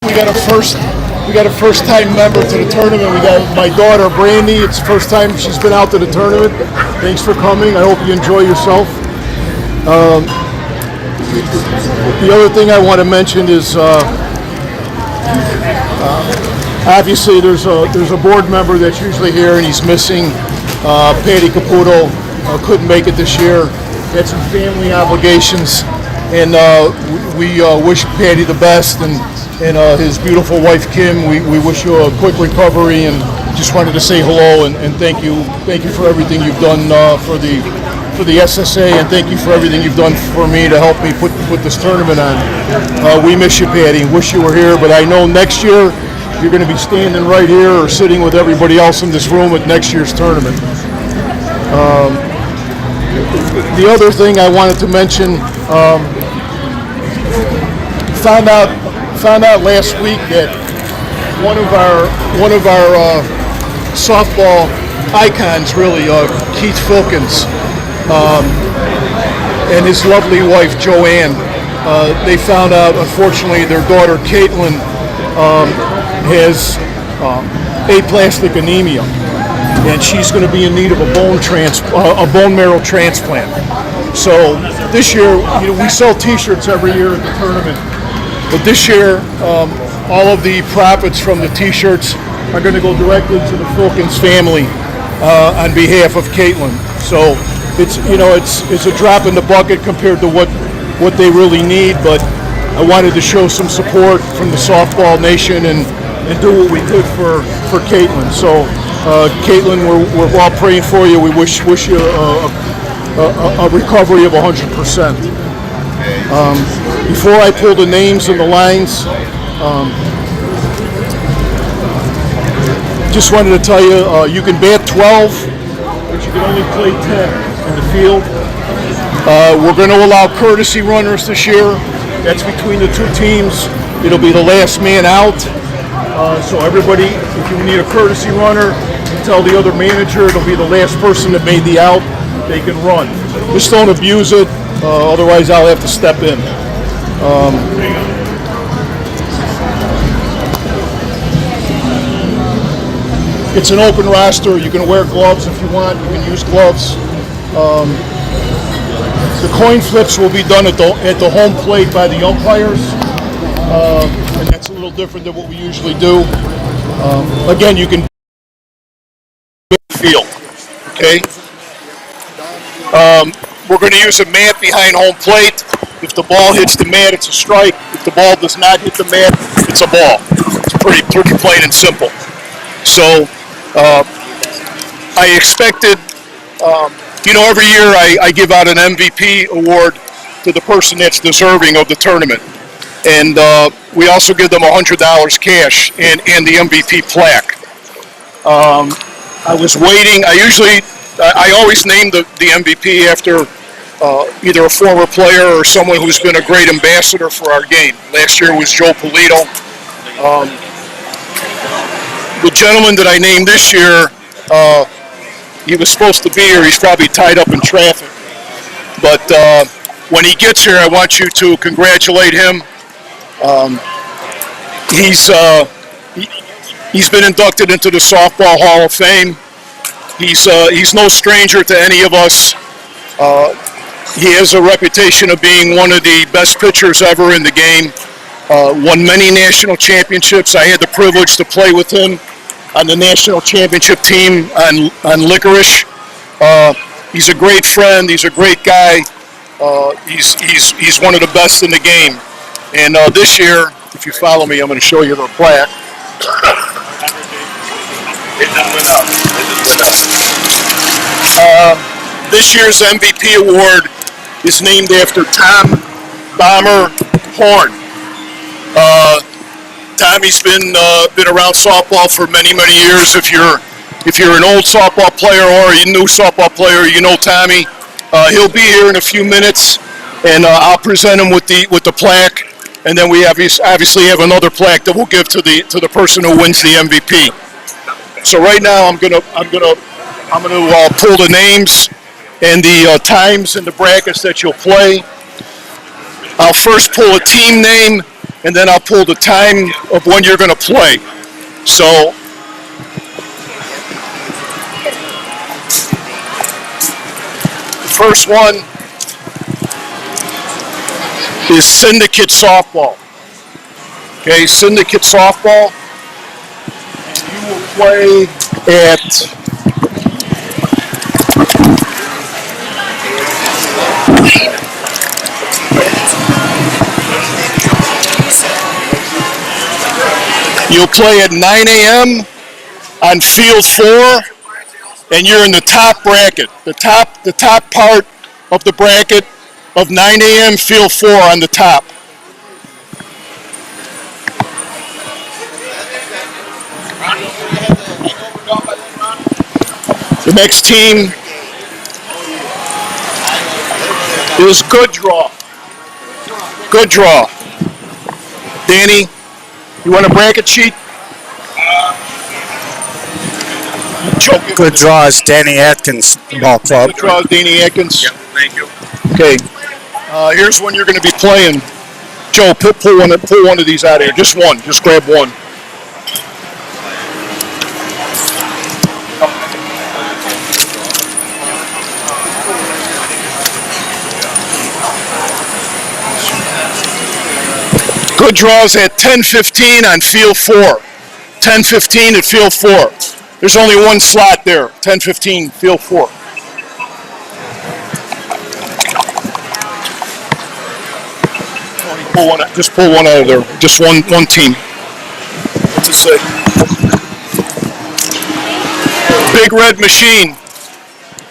We got a first time member to the tournament. We got my daughter Brandy. It's the first time she's been out to the tournament. Thanks for coming. I hope you enjoy yourself. The other thing I want to mention is obviously there's a board member that's usually here and he's missing. Patty Caputo couldn't make it this year. Had some family obligations, and we wish Patty the best, and his beautiful wife Kim. We wish you a quick recovery, and just wanted to say hello and thank you for everything you've done for the SSA, and thank you for everything you've done for me to help me put this tournament on. We miss you, Patty. Wish you were here, but I know next year you're going to be standing right here or sitting with everybody else in this room at next year's tournament. The other thing I wanted to mention, found out last week that one of our softball icons, really, Keith Filkins, and his lovely wife Joanne, they found out, unfortunately, their daughter Caitlin has aplastic anemia, and she's going to be in need of a bone marrow transplant. So this year, we sell T-shirts every year at the tournament, but this year, all of the profits from the T-shirts are going to go directly to the Filkins family on behalf of Caitlin. So it's a drop in the bucket compared to what they really need, but I wanted to show some support from the softball nation and do what we could for Caitlin. So Caitlin, we're all praying for you. We wish you a recovery of 100%. Before I pull the names and the lines, just wanted to tell you, you can bat 12, but you can only play 10 in the field. We're going to allow courtesy runners this year. That's between the two teams. It'll be the last man out. So everybody, if you need a courtesy runner, tell the other manager it'll be the last person that made the out. They can run. Just don't abuse it, otherwise I'll have to step in. It's an open roster. You can wear gloves if you want. You can use gloves. The coin flips will be done at the home plate by the umpires, and that's a little different than what we usually do. Again, you can field, okay? We're going to use a mat behind home plate. If the ball hits the mat, it's a strike. If the ball does not hit the mat, it's a ball. It's pretty plain and simple. So I expected, every year I give out an MVP award to the person that's deserving of the tournament. And we also give them $100 cash and the MVP plaque. I was waiting. I always name the MVP after either a former player or someone who's been a great ambassador for our game. Last year was Joe Polito. The gentleman that I named this year, he was supposed to be here. He's probably tied up in traffic. But when he gets here, I want you to congratulate him. He's been inducted into the Softball Hall of Fame. He's no stranger to any of us. He has a reputation of being one of the best pitchers ever in the game. Won many national championships. I had the privilege to play with him on the national championship team on Licorice. He's a great friend. He's a great guy. He's one of the best in the game. And this year, if you follow me, I'm going to show you the plaque. This year's MVP award is named after Tom Bomber Horn. Tommy's been around softball for many years. If you're an old softball player or a new softball player, you know Tommy. He'll be here in a few minutes, and I'll present him with the plaque, and then we obviously have another plaque that we'll give to the person who wins the MVP. So right now I'm gonna pull the names and the times and the brackets that you'll play. I'll first pull a team name, and then I'll pull the time of when you're going to play. So the first one is syndicate softball. Okay, syndicate softball. You will play at You'll play at 9 a.m. on field 4, and you're in the top bracket, the top part of the bracket of 9 a.m. field 4 on the top. The next team is Good Draw. Good Draw. Danny, you want a bracket sheet? Good Draw is Danny Atkins Ball Club. Good Draw is Danny Atkins. Yep, thank you. Okay. Here's when you're going to be playing. Joe, pull one of these out of here. Just one. Just grab one. Good Draws at 10:15 on field 4. 10:15 at field 4. There's only one slot there. 10:15 field 4. Just pull one out of there. Just one team. What's it say? Big Red Machine.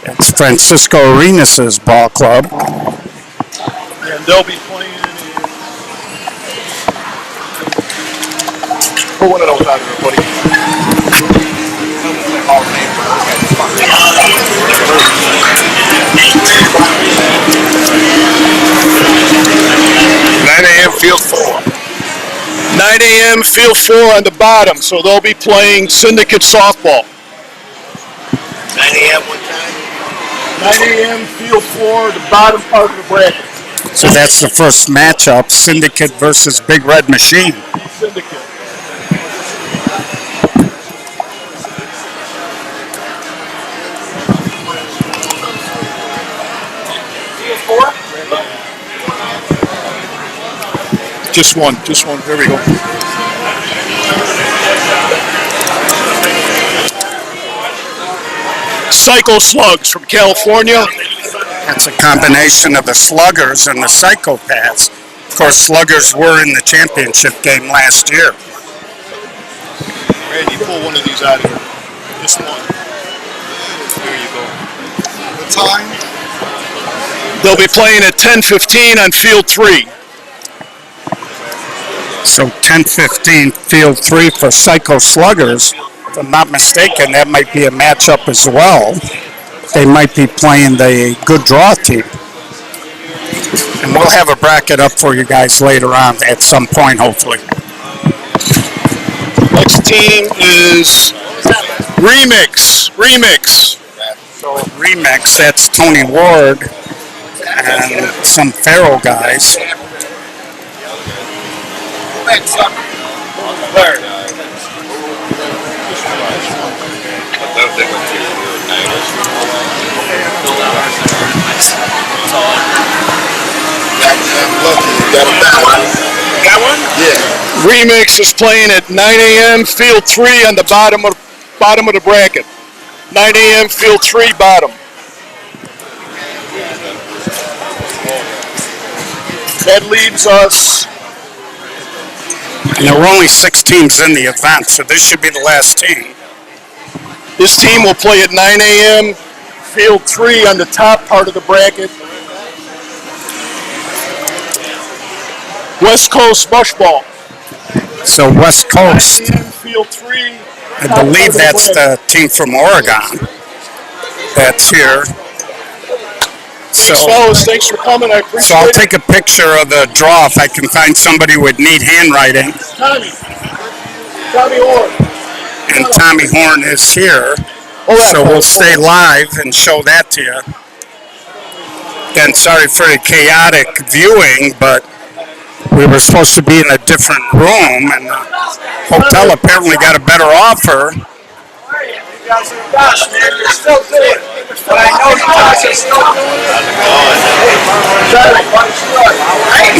It's Francisco Arenas' ball club. And they'll be playing. Pull one of those out of there, buddy. 9 a.m. field 4. 9 a.m. field 4 on the bottom, so they'll be playing syndicate softball. 9 a.m. what time? 9 a.m. field 4, the bottom part of the bracket. So that's the first matchup, Syndicate versus Big Red Machine. Syndicate. Just one. There we go. Psycho Slugs from California. That's a combination of the Sluggers and the Psychopaths. Of course, Sluggers were in the championship game last year. Randy, pull one of these out of here. Just one. There you go. What time? They'll be playing at 10:15 on field 3. So 10:15 field 3 for Psycho Sluggers. If I'm not mistaken, that might be a matchup as well. They might be playing the Good Draw team. And we'll have a bracket up for you guys later on at some point, hopefully. Next team is Remix. So Remix, that's Tony Ward and some Pharaoh guys. Got one? Yeah. Remix is playing at 9 a.m. field 3 on the bottom of the bracket. 9 a.m. field 3 bottom. That leaves us. And there were only 6 teams in the event, so this should be the last team. This team will play at 9 a.m. field 3 on the top part of the bracket. West Coast Mushball. So West Coast, 9 a.m. field 3. I believe that's the team from Oregon that's here. Thanks, fellas. Thanks for coming. I appreciate it. So I'll take a picture of the draw if I can find somebody with neat handwriting. Tommy Horn. And Tommy Horn is here. So we'll stay live and show that to you. Again, sorry for the chaotic viewing, but We were supposed to be in a different room, and the hotel apparently got a better offer. Gosh, man, you're still doing it. But I know you guys are still doing it.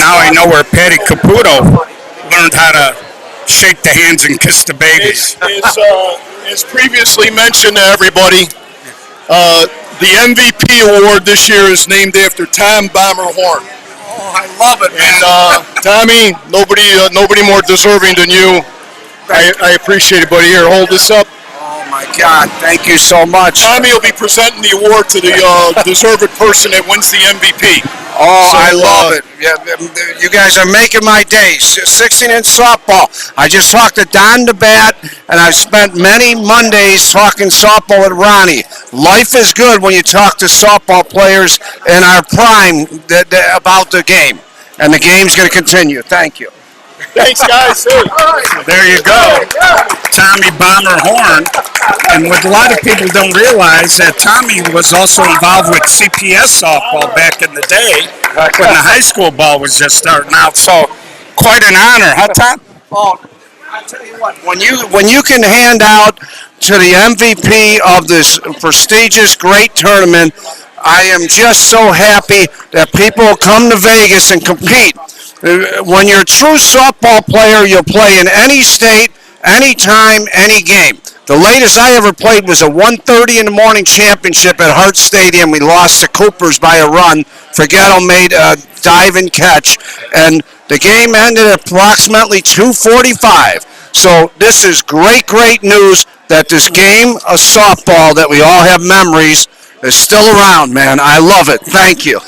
Now I know where Patty Caputo learned how to shake the hands and kiss the babies. As previously mentioned to everybody, the MVP award this year is named after Tom Bomber Horn. Oh, I love it, man. And Tommy, nobody more deserving than you. I appreciate it, buddy. Here, hold this up. Oh my God! Thank you so much. Tommy will be presenting the award to the deserved person that wins the MVP. Oh, So, I love it. Yeah, you guys are making my days. 16-inch softball. I just talked to Don DeBat, and I've spent many Mondays talking softball with Ronnie. Life is good when you talk to softball players in our prime about the game. And the game's going to continue. Thank you. Thanks, guys. There you go. Tommy Bomber Horn. And what a lot of people don't realize that Tommy was also involved with CPS softball back in the day when the high school ball was just starting out. So quite an honor, huh, Tom? Oh, I tell you what, When you can hand out to the MVP of this prestigious great tournament, I am just so happy that people come to Vegas and compete. When you're a true softball player, you'll play in any state, anytime, any game. The latest I ever played was a 1:30 in the morning championship at Hart Stadium. We lost to Coopers by a run. Forgetto made a dive and catch, and the game ended at approximately 2:45. So this is great news that this game of softball that we all have memories is still around, man. I love it. Thank you.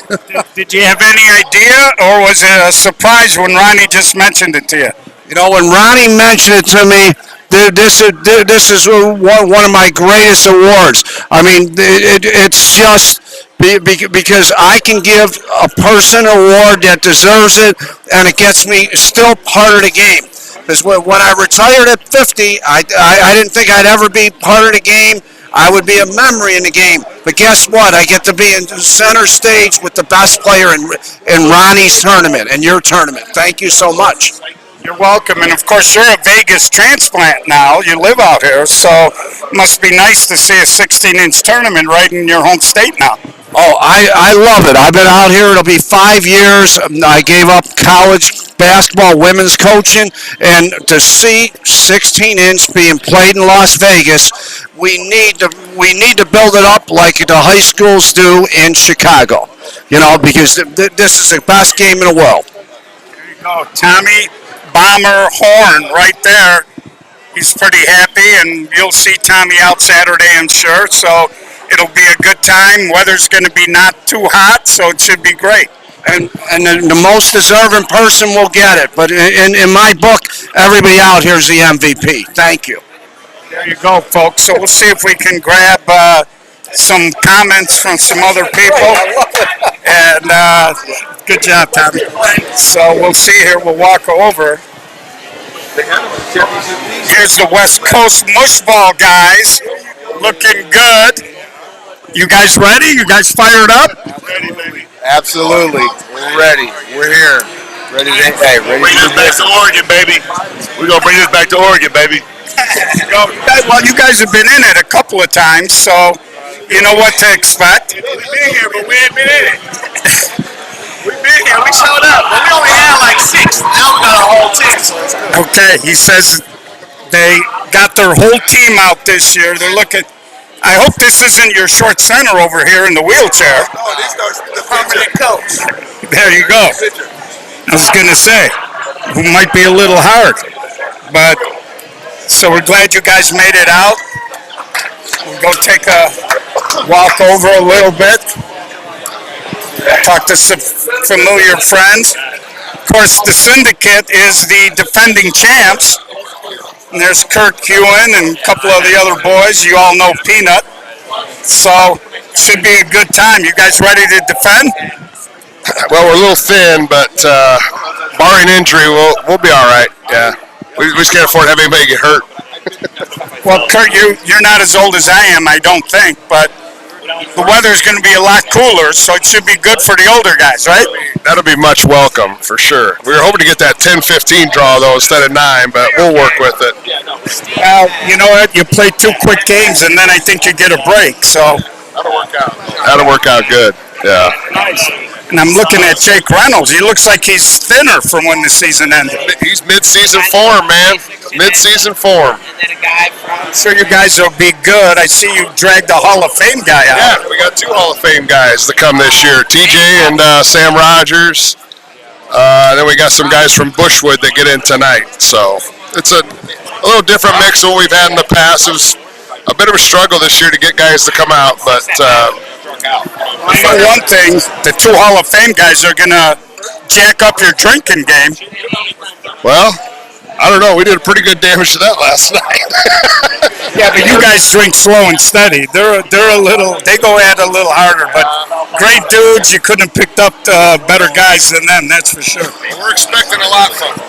Did you have any idea, or was it a surprise when Ronnie just mentioned it to you? You know, when Ronnie mentioned it to me, this is one of my greatest awards. I mean, it's just because I can give a person an award that deserves it, and it gets me still part of the game. Because when I retired at 50, I didn't think I'd ever be part of the game. I would be a memory in the game. But guess what? I get to be in center stage with the best player in Ronnie's tournament and your tournament. Thank you so much. You're welcome. And, of course, you're a Vegas transplant now. You live out here, so it must be nice to see a 16-inch tournament right in your home state now. Oh, I love it. I've been out here. It'll be 5 years. I gave up college basketball women's coaching, and to see 16-inch being played in Las Vegas, we need to build it up like the high schools do in Chicago. You know, because this is the best game in the world. There you go, Tommy Bomber Horn right there. He's pretty happy, and you'll see Tommy out Saturday, I'm sure. So it'll be a good time. Weather's going to be not too hot, so it should be great. And the most deserving person will get it. But in my book, everybody out here is the MVP. Thank you. There you go, folks. So we'll see if we can grab some comments from some other people. And good job, Tommy. So we'll see here. We'll walk over. Here's the West Coast Mushball guys. Looking good. You guys ready? You guys fired up? Ready, baby. Absolutely. We're ready. We're here. Ready to ready Bring this back to Oregon, baby. We're going to bring this back to Oregon, baby. Well, you guys have been in it a couple of times, so you know what to expect. We've been here, but we ain't been in it. We've been here. We showed up, but we only had like 6. Now we got a whole 10, so it's good. Okay, he says they got their whole team out this year. They're looking. I hope this isn't your short center over here in the wheelchair. Oh, this is the permanent coach. There you go. I was going to say, it might be a little hard, but so we're glad you guys made it out. We'll go take a walk over a little bit, talk to some familiar friends. Of course, the syndicate is the defending champs. And there's Kurt Hewen and a couple of the other boys. You all know Peanut. So, should be a good time. You guys ready to defend? Well, we're a little thin, but barring injury, we'll be all right. Yeah, we just can't afford to have anybody get hurt. Well, Kurt, you're not as old as I am, I don't think. But the weather's going to be a lot cooler, so it should be good for the older guys, right? That'll be much welcome for sure. We were hoping to get that 10-15 draw though instead of 9, but we'll work with it. Well, you know what? You play 2 quick games, and then I think you get a break. So That'll work out good. Yeah. nice. And I'm looking at Jake Reynolds. He looks like he's thinner from when the season ended. He's mid-season form, man. Mid-season form. I'm sure you guys will be good. I see you dragged the Hall of Fame guy out. Yeah, we got 2 Hall of Fame guys to come this year. TJ and Sam Rogers. Then we got some guys from Bushwood that get in tonight. So it's a little different mix of what we've had in the past. It was a bit of a struggle this year to get guys to come out, but I know one thing, the 2 Hall of Fame guys are going to jack up your drinking game. well, I don't know. We did a pretty good damage to that last night. Yeah, but you guys drink slow and steady. They go at it a little harder, but great dudes. You couldn't have picked up better guys than them, that's for sure. We're expecting a lot from them.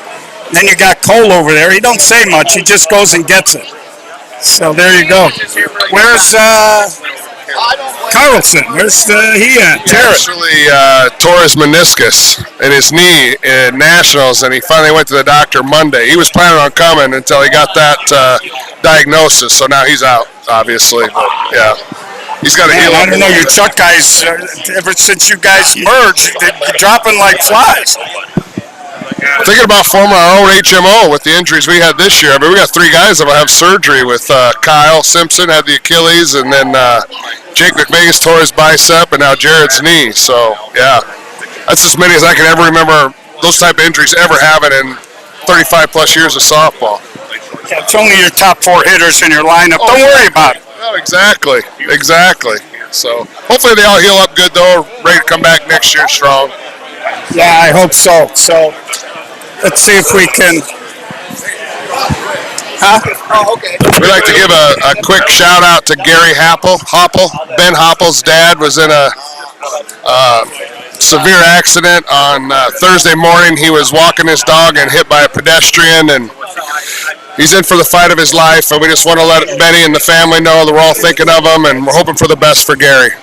Then you got Cole over there. He don't say much. He just goes and gets it. So there you go. Where's Carlson? Where's he at? He actually tore his meniscus in his knee in nationals, and he finally went to the doctor Monday. He was planning on coming until he got that diagnosis, so now he's out, obviously. But yeah, he's got to heal up. I don't know. Your Chuck guys, ever since you guys merged, they're dropping like flies. Thinking about forming our own HMO with the injuries we had this year. I mean, we got 3 guys that will have surgery with Kyle Simpson had the Achilles, and then Jake McVegas tore his bicep, and now Jared's knee. So, yeah, that's as many as I can ever remember those type of injuries ever having in 35-plus years of softball. Yeah, it's only your top 4 hitters in your lineup. Don't worry about it. Oh, exactly. So, hopefully they all heal up good, though, ready to come back next year strong. Yeah, I hope so. So let's see if we can. We'd like to give a quick shout out to Gary Hopple. Ben Hopple's dad was in a severe accident on Thursday morning. He was walking his dog and hit by a pedestrian, and he's in for the fight of his life. And we just want to let Benny and the family know that we're all thinking of him, and we're hoping for the best for Gary.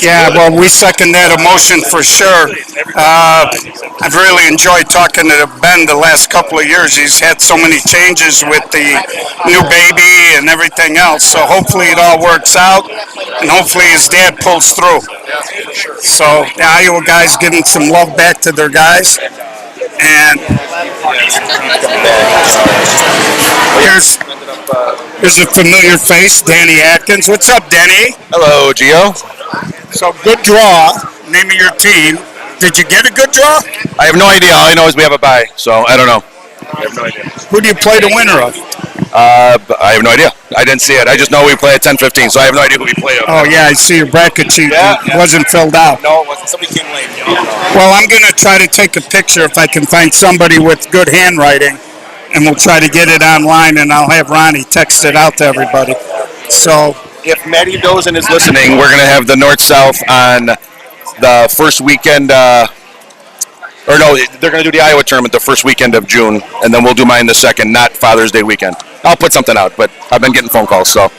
Yeah, well, we second that emotion for sure. I've really enjoyed talking to Ben the last couple of years. He's had so many changes with the new baby and everything else. So hopefully it all works out, and hopefully his dad pulls through. So the Iowa guys getting some love back to their guys. And here's a familiar face, Danny Atkins. What's up, Danny? Hello, Gio. So good draw. Name of your team. Did you get a good draw? I have no idea. All I know is we have a bye, so I don't know. I have no idea. Who do you play the winner of? I have no idea. I didn't see it. I just know we play at 10:15, so I have no idea who we play. Oh yeah, I see your bracket sheet. It wasn't filled out. No, it wasn't. Somebody came late. Well, I'm going to try to take a picture if I can find somebody with good handwriting, and we'll try to get it online, and I'll have Ronnie text it out to everybody. So. If Matty Dozen is listening, we're going to have the North-South on the first weekend, they're going to do the Iowa tournament the first weekend of June, and then we'll do mine the second, not Father's Day weekend. I'll put something out, but I've been getting phone calls, so.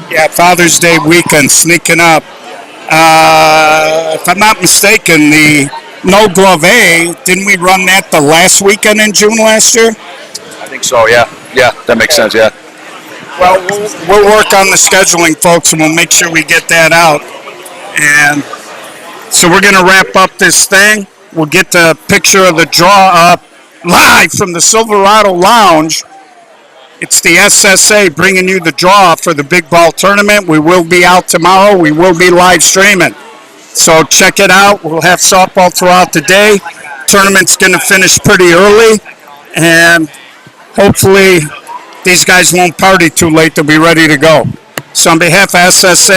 Yeah, Father's Day weekend sneaking up. If I'm not mistaken, the No Glove A, didn't we run that the last weekend in June last year? I think so, yeah. Yeah, that makes sense, yeah. Well, we'll work on the scheduling, folks, and we'll make sure we get that out. And so we're going to wrap up this thing. We'll get the picture of the draw up live from the Silverado Lounge. It's the SSA bringing you the draw for the big ball tournament. We will be out tomorrow. We will be live streaming. So check it out. We'll have softball throughout the day. Tournament's going to finish pretty early. And hopefully these guys won't party too late. They'll be ready to go. So on behalf of SSA,